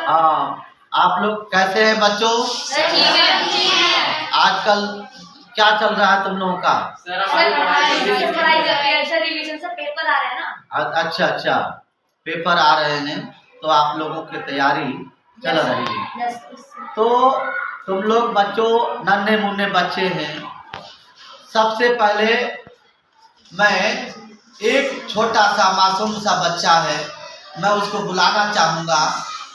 हाँ, आप लोग कैसे हैं बच्चों? आजकल क्या चल रहा है तुम लोगों का? पेपर आ रहे हैं ना। अच्छा, पेपर आ रहे हैं तो आप लोगों की तैयारी चल रही है। तो तुम लोग बच्चों नन्हे मुन्ने बच्चे हैं। सबसे पहले मैं एक छोटा सा मासूम सा बच्चा है, मैं उसको बुलाना चाहूँगा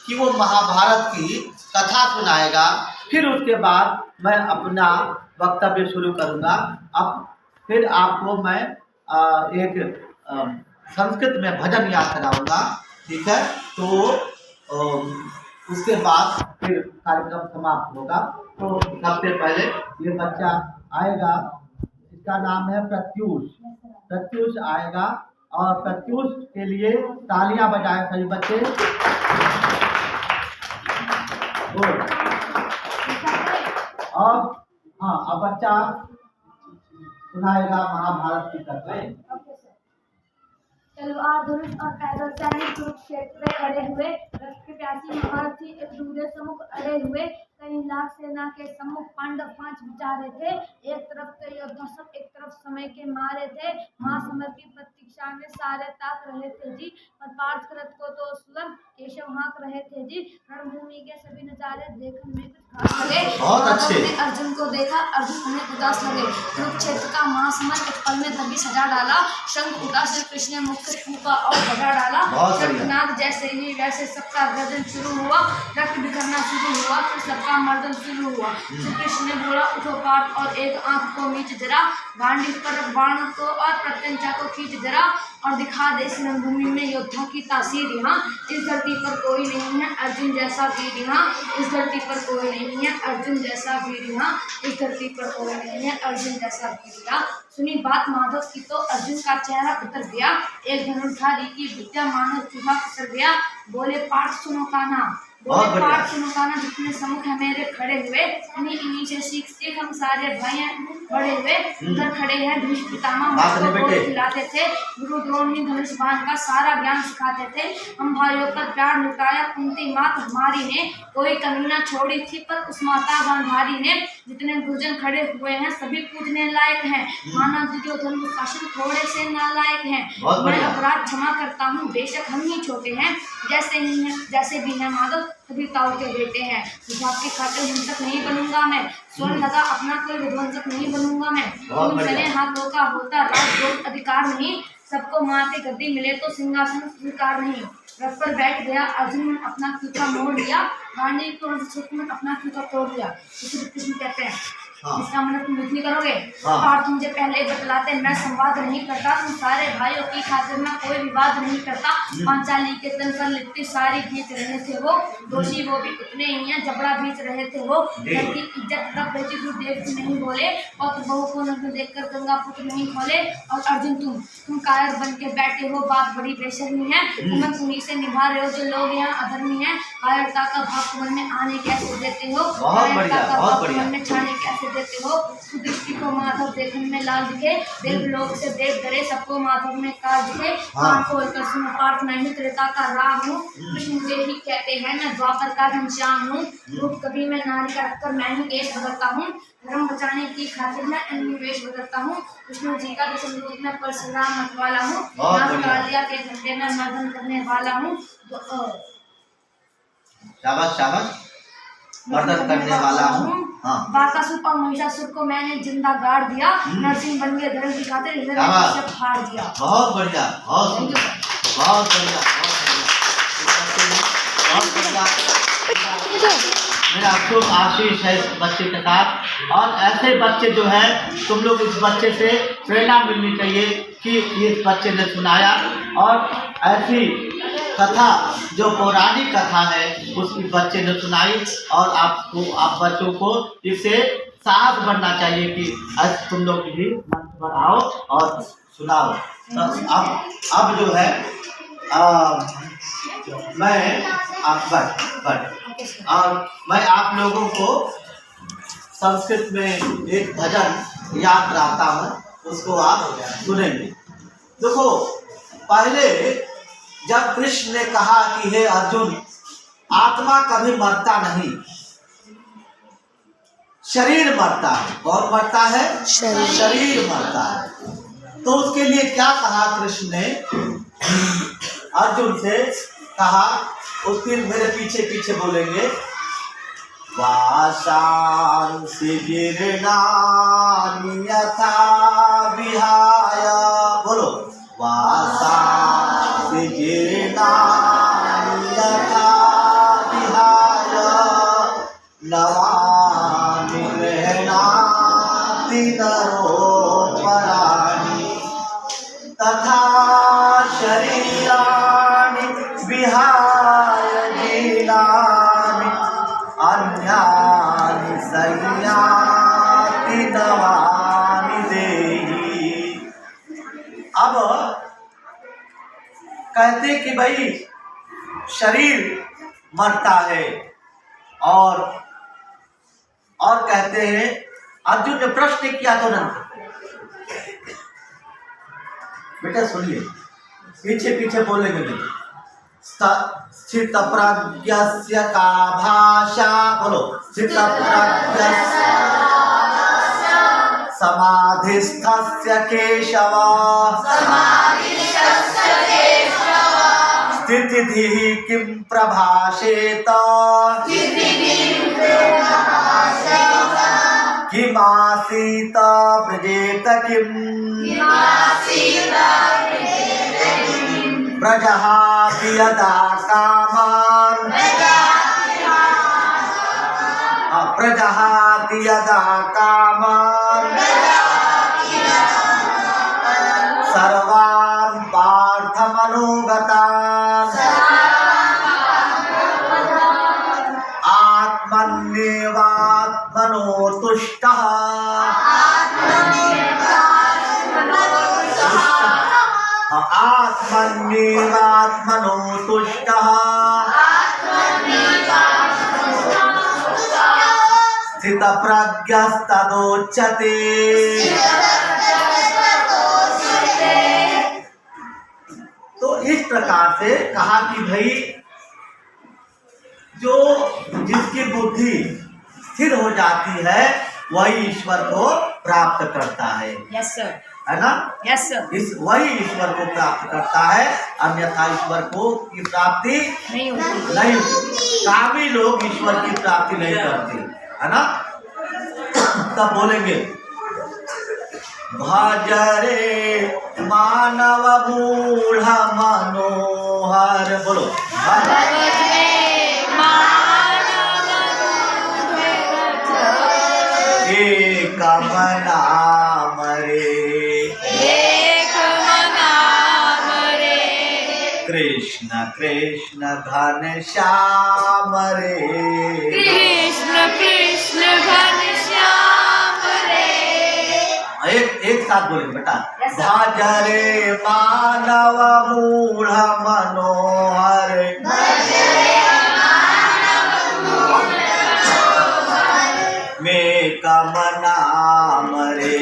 कि वो महाभारत की कथा सुनाएगा। फिर उसके बाद मैं अपना वक्तव्य शुरू करूँगा। अब फिर आपको मैं एक संस्कृत में भजन याद कराऊँगा, ठीक है? तो उसके बाद फिर कार्यक्रम समाप्त होगा। तो सबसे पहले ये बच्चा आएगा, इसका नाम है प्रत्युष। प्रत्युष आएगा और प्रत्युष के लिए तालियां बजाएं सभी बच्चे। और हाँ, अब बच्चा सुनाएगा महाभारत की कथा। तलवार धनुष और पैदल सैनिक कुरुक्षेत्र में खड़े हुए। रथ के प्यासी महारथी एक दूसरे सम्मुख अड़े हुए। कई लाख सेना के सम्मुख पांडव 5 विचारे थे। एक तरफ के योद्धा सब एक तरफ समय के मारे थे। महासमर की प्रतीक्षा में सारे ताक रहे थे जी, पर पार्थ रथ को तो स्वयं केशव हाँक रहे थे जी। रणभूमि के सभी नजारे देखने में कुछ खास लगे। बहुत अच्छे। अर्जुन को देखा, अर्जुन उन्हें उदास लगे। कुरुक्षेत्र का महासमर एक पल में तभी सजा डाला। शंख उठा श्री कृष्ण ने मुख फूका और बजा डाला। शंखनाद जैसे ही वैसे सबका गर्जन शुरू हुआ। रक्त बिखरना शुरू हुआ, फिर सबका मर्दन शुरू हुआ। श्री कृष्ण ने बोला, उठो पार्थ और एक आंख को नीच जरा, गांडीव पर बाण को और प्रत्यंचा को खींच जरा, और दिखा दे इस रणभूमि में योद्धा की तासीर। यहाँ इस धरती पर कोई नहीं है अर्जुन जैसा वीर। यहाँ इस धरती पर कोई नहीं है अर्जुन जैसा वीर। यहाँ इस धरती पर कोई नहीं है अर्जुन जैसा वीर। सुनी बात माधव की तो अर्जुन का चेहरा उतर गया। एक धनुर्धारी की विद्या मानो चूहा उतर गया। बोले, पार्थ सुनो कान्हा, बोले पार्थ सुनो कान्हा, जितने सम्मुख है मेरे खड़े हुए, इन्हीं से सीख हम सारे भाई बड़े हुए। उधर खड़े हैं भीष्म पितामह, मुझको खिलाते थे। गुरु द्रोण ने धनुष बाण का सारा ज्ञान सिखाते थे। हम भाइयों पर प्यार लुटाया कुंती मात हमारी ने, कोई कमी न छोड़ी थी पर उस माता गांधारी ने। जितने गुरुजन खड़े हुए हैं सभी पूजने लायक हैं। माना दुर्योधन के शासन थोड़े से नालायक हैं। मैं अपराध क्षमा करता हूँ, बेशक हम ही छोटे हैं, जैसे भी हैं माधव सभी ताऊ के बेटे हैं। आपके खातिर हिंसक नहीं बनूंगा मैं, स्वर्ण लगा अपना कोई विध्वंसक नहीं बनूंगा मैं। चले हाथों का होता राजयोग अधिकार नहीं, सबको माँ के गद्दी मिले तो सिंहासन स्वीकार नहीं। रथ पर बैठ गया अर्जुन, अपना फीका मोड़ लिया, गांडी को अपना फीका तोड़ लिया। इसे कृष्ण कहते हैं। इसका मतलब तुम युद्ध नहीं करोगे। पार्थ मुझे पहले बतलाते, मैं संवाद नहीं करता, तुम सारे भाइयों की खातिर मैं कोई विवाद नहीं करता। पांचाली के तन पर लिपटी सारी खींच रहे थे वो, दोषी वो भी उतने ही हैं, जबड़ा बीच रहे थे वो। घर की इज्जत तब रहती तू देव नहीं बोले, और बहू को नग्न देखकर गंगा पुत्र नहीं खोले। और अर्जुन तुम कायर बन के बैठे हो, बात बड़ी बेशर्मी है। तुम उन्हीं से निभा रहे हो जो लोग यहाँ अधर्मी है। कायरता का भाव मन में आने कैसे देते हो, कायरता का भाव मन में छाने कैसे देते हो। दृष्टि को माधव देखने में लाल दिखे, देव लोग से देव डरे, सबको माधव में काज दिखे। कान खोलकर सुनो पार्थ, मैं ही त्रेता का राम हूँ, कृष्ण मुझे ही कहते हैं, मैं द्वापर का घनश्याम हूँ। रूप कभी मैं नारी का रखकर मैं ही केश बदलता हूँ, धर्म बचाने की खातिर मैं अन्वेष बदलता हूँ। कृष्ण जी का दशम रूप में परशुराम मत वाला हूँ, कालिया के झंडे में मर्दन करने वाला हूँ। शाबाश शाबाश, मर्दन करने वाला हूँ। बाकासुर और महिषासुर को मैंने जिंदा गाड़ दिया, नरसिंह बन गए धर्म की खातिर हिरण्यकश्यप फाड़ दिया। बहुत बढ़िया, बहुत बढ़िया, बहुत बढ़िया, बहुत बढ़िया। मेरा खूब आशीष है इस बच्चे के साथ। और ऐसे बच्चे जो है, तुम लोग इस बच्चे से प्रेरणा मिलनी चाहिए कि इस बच्चे ने सुनाया। और ऐसी कथा जो पौराणिक कथा है उसकी बच्चे ने सुनाई, और आप बच्चों को इससे साहस बनना चाहिए कि आज तुम लोग भी मंच पर आओ और सुनाओ। तो अब जो है मैं आप लोगों को संस्कृत में एक भजन याद कराता हूँ, उसको आप सुनेंगे। देखो, पहले जब कृष्ण ने कहा कि हे अर्जुन, आत्मा कभी मरता नहीं, शरीर मरता है। कौन मरता है? शरीर मरता है। तो उसके लिए क्या कहा कृष्ण ने? अर्जुन से कहा, उसके मेरे पीछे पीछे बोलेंगे, वाशांसि जीर्णानि यथा विहाय, बोलो, वाशांसि जीर्णानि यथा विहाय नवानि गृह्णाति नरोपराणि तथा शरीराणि विहाय जीर्णानि अन्यानि संयाति नवानि देहि। अब कहते कि भाई शरीर मरता है, और कहते हैं, अर्जुन ने प्रश्न किया तो ना, बेटा सुनिए, पीछे पीछे बोलेंगे नहीं। स्थित प्रज्ञस्य का भाषा, बोलो, स्थित प्रज्ञस्य समाधिस्थस्य केशव, स्थितिधिः किं प्रभाषेत, किमासीत व्रजेत किम्, प्रजहाति यदा कामान्, प्रजहाति यदा कामान् सर्वान् पार्थमनोगतान् आत्मन्येवात्मनो तुष्टः, आत्मन्येवात्मनो तुष्टः स्थितप्रज्ञस्तदोच्यते। तो इस प्रकार से कहा कि भाई जो जिसकी बुद्धि स्थिर हो जाती है वही ईश्वर को प्राप्त करता है। यस सर, है ना? Yes sir. वही ईश्वर को प्राप्त करता है, अन्यथा ईश्वर को की प्राप्ति नहीं होती। कामी लोग ईश्वर की प्राप्ति नहीं करते, है ना? तब बोलेंगे, भजरे मानव मूढ़ मनोहर, बोलो, एक मना मरे, कृष्ण कृष्ण घन श्याम रे, कृष्ण कृष्ण घन श्याम रे। एक साथ बोलेंगे बेटा, भजरे मानव मूढ़ मनोहर, में कमना मरे,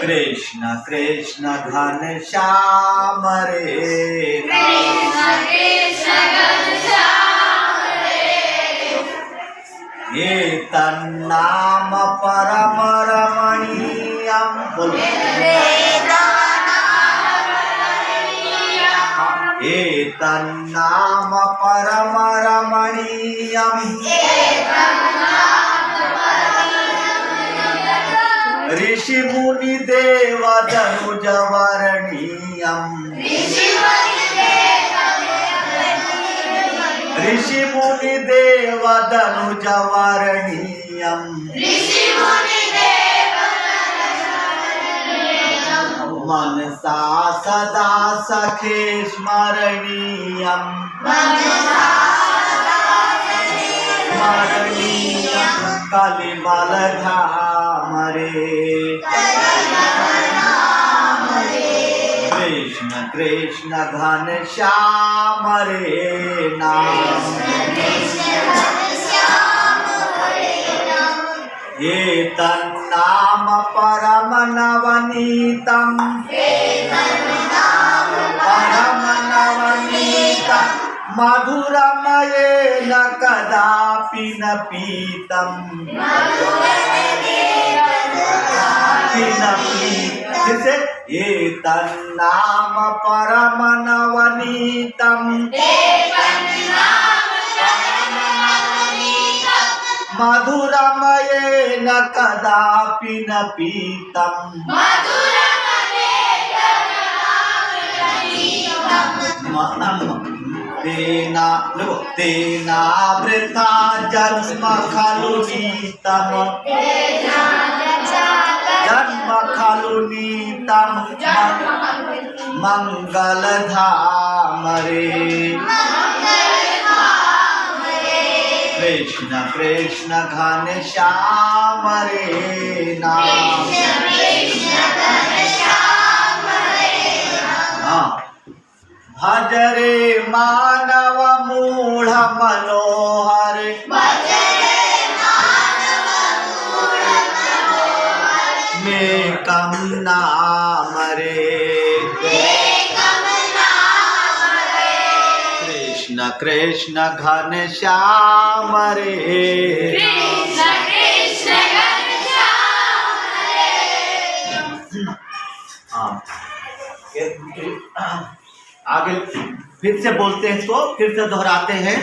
कृष्ण कृष्ण घन श्याम रे, ये तन्नाम परम रमणीयम, ये तन्नाम परम रमणीयम, ऋषि मुनि देव धनुज वर्णीयम, ऋषि मुनि देव धनुज वर्णीयम, मनसा सदा सखे स्मरणीयम, कलिमल धाम रे, कृष्ण कृष्ण घन श्याम रे नाम, ये तन्नाम परम नवनीतम, परम नव मधुरमयेन कदापि न पीतम् जैसे एतन्नाम परमनवनीतम् मधुरमयेन कदापि न पीतम् तेना वृथा जन्म खलु नीतम् जन्म खलु नीतम् मंगलधाम रे कृष्ण कृष्ण घनश्याम रे नाम भज रे मानव मूढ़ मनोहर मेकम नाम रे कृष्ण कृष्ण घनश्याम रे आगे फिर से बोलते हैं, इसको फिर से दोहराते हैं।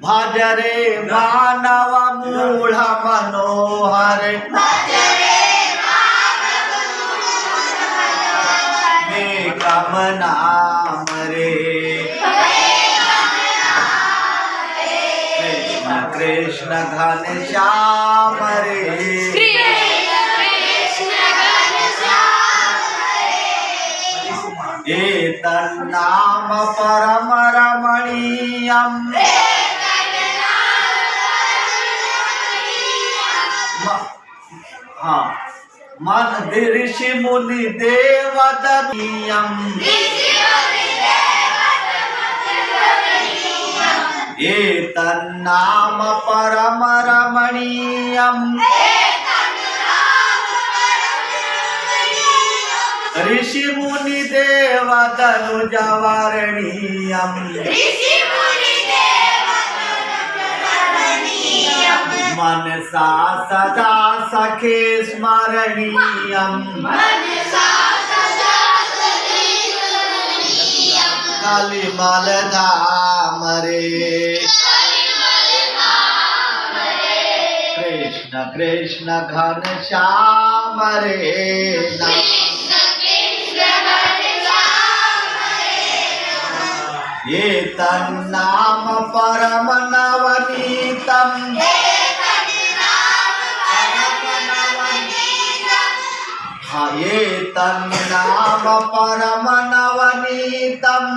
भज रे मानव मूढ़ मनोहर मेकम नाम रे कृष्ण कृष्ण घनश्याम रे एतन्नाम परम रमणीयम् मन ऋषि मुनि देवदनीयम् एतन्नाम परम रमणीयम् ऋषि मुनि देव तनुजवर्णीयम् मनसा सदा सखे स्मरणीयम् कलिमल धाम रे कृष्ण कृष्ण घनश्याम रे एतन्नाम परम नवनीतम् एतन्नाम परम नवनीतम्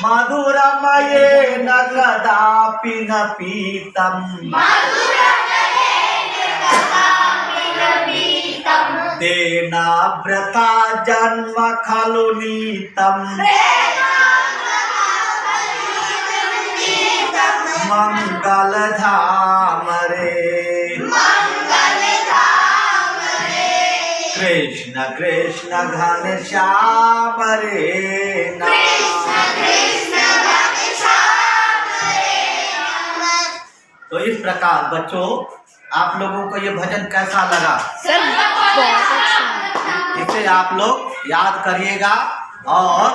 मधुरमयेन कदापि न पीतम् तेना व्रता जन्म खलु नीतम् मंगलधाम रे कृष्ण कृष्ण घनश्याम रे तो इस प्रकार बच्चों आप लोगों को ये भजन कैसा लगा? सर बहुत अच्छा। इसे आप लोग याद करिएगा और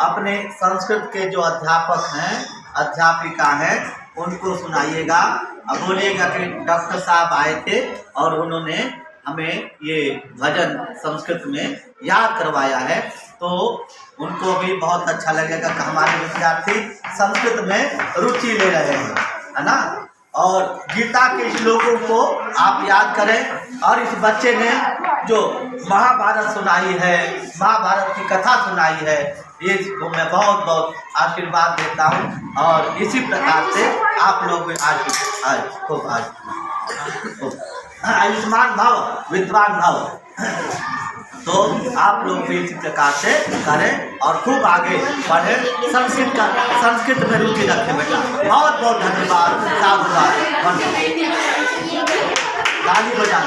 अपने संस्कृत के जो अध्यापक हैं अध्यापिका हैं उनको सुनाइएगा। अब बोलिएगा कि डॉक्टर साहब आए थे और उन्होंने हमें ये भजन संस्कृत में याद करवाया है, तो उनको भी बहुत अच्छा लगेगा कि हमारे विद्यार्थी संस्कृत में रुचि ले रहे हैं, है ना। और गीता के श्लोकों को आप याद करें और इस बच्चे ने जो महाभारत सुनाई है, महाभारत की कथा सुनाई है, इसको मैं बहुत बहुत आशीर्वाद देता हूँ और इसी प्रकार से आप लोग भी आज खूब आयुष्मान भव विद्वान भव। तो आप लोग भी इसी प्रकार से करें और खूब आगे बढ़ें, संस्कृत में रुचि रखें बेटा। बहुत बहुत धन्यवाद, साधुवाद, ताली बजा।